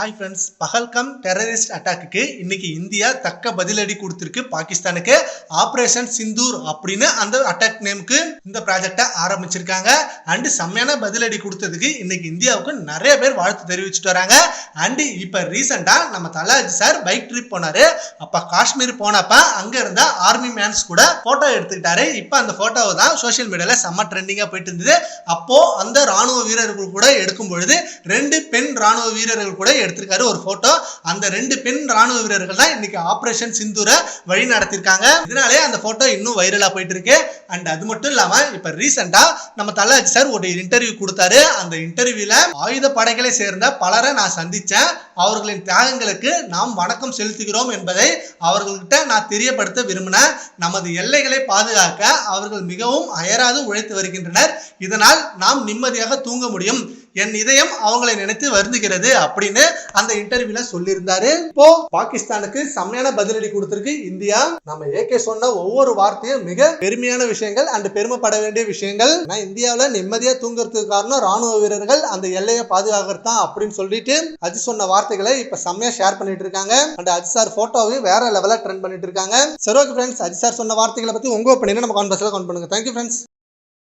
Hi friends, Pahalgam terrorist attack இன்னைக்கு India தக்க பதிலடி கொடுத்திருக்கு பாகிஸ்தானுக்கு. ஆபரேஷன் சிந்தூர் அப்படின்னு அந்த அட்டாக் நேமுக்கு இந்த ப்ராஜெக்டை ஆரம்பிச்சிருக்காங்க. அண்ட் செம்மையான பதிலடி கொடுத்ததுக்கு இன்னைக்கு இந்தியாவுக்கு நிறைய பேர் வாழ்த்து தெரிவிச்சுட்டு வராங்க. அண்ட் இப்ப ரீசெண்டா நம்ம தலாஜி சார் பைக் ட்ரிப் போனாரு. அப்ப காஷ்மீர் போனப்ப அங்க இருந்த ஆர்மி மேன்ஸ் கூட போட்டோ எடுத்துக்கிட்டாரு. இப்ப அந்த போட்டோவை தான் சோசியல் மீடியால செம்ம ட்ரெண்டிங்கா போயிட்டு இருந்தது. அப்போ அந்த ராணுவ வீரர்கள் கூட எடுக்கும் பொழுது 2 பெண் ராணுவ வீரர்கள் கூட எடுத்திருக்காரு ஒரு போட்டோ. அந்த 2 பெண் ராணுவ வீரர்கள் தான் இன்னைக்கு ஆபரேஷன் சிந்தூரை வழி நடத்திருக்காங்க. இதனாலே அந்த போட்டோ இன்னும் வைரலா போயிட்டு இருக்கு. அண்ட் அது மட்டும் இல்லாம இப்ப ரீசெண்டா நம்ம தலாஜி சார் ஒரு இன்டர்வியூ கொடுத்தாரு. அந்த இன்டர்வியூல ஆயுத படைகளை சேர்ந்த பலரை நான் சந்திச்சேன். அவர்களின் தியாகங்களுக்கு நாம் வணக்கம் செலுத்துகிறோம் என்பதை அவர்கள்கிட்ட நான் தெரியப்படுத்த விரும்பினேன். நமது எல்லைகளை பாதுகாக்க அவர்கள் மிகவும் அயராது உழைத்து வருகின்றனர். இதனால் நாம் நிம்மதியாக தூங்க முடியும். என் இதயம் அவங்களை நினைத்து வருந்துகிறது அப்படின்னு அந்த இன்டர்வியூல சொல்லியிருந்தாரு. இப்போ பாகிஸ்தானுக்கு செம்மையான பதிலடி கொடுத்திருக்கு இந்தியா. நம்ம ஏகே சொன்ன ஒவ்வொரு வார்த்தையும் மிக பெருமையான விஷயங்கள் அண்ட் பெருமைப்பட வேண்டிய விஷயங்கள். நான் இந்தியாவில நிம்மதியா தூங்குறதுக்கு காரணம் ராணுவ வீரர்கள் அந்த எல்லையை பாதுகாக்கிறது தான் அப்படின்னு சொல்லிட்டு அஜித் சொன்ன வார்த்தைகளை இப்ப செம்மையா ஷேர் பண்ணிட்டு இருக்காங்க. அண்ட் அஜித் சார் போட்டோவையும் வேற லெவலா ட்ரெண்ட் பண்ணிட்டு இருக்காங்க. சரி, ஓகே ஃப்ரெண்ட்ஸ், அஜித் சார் சொன்ன வார்த்தைகளை பத்தி உங்க ஒப்பீனியனை நம்ம கான்வர்ஸ்ல கமெண்ட் பண்ணுங்க. Thank you friends.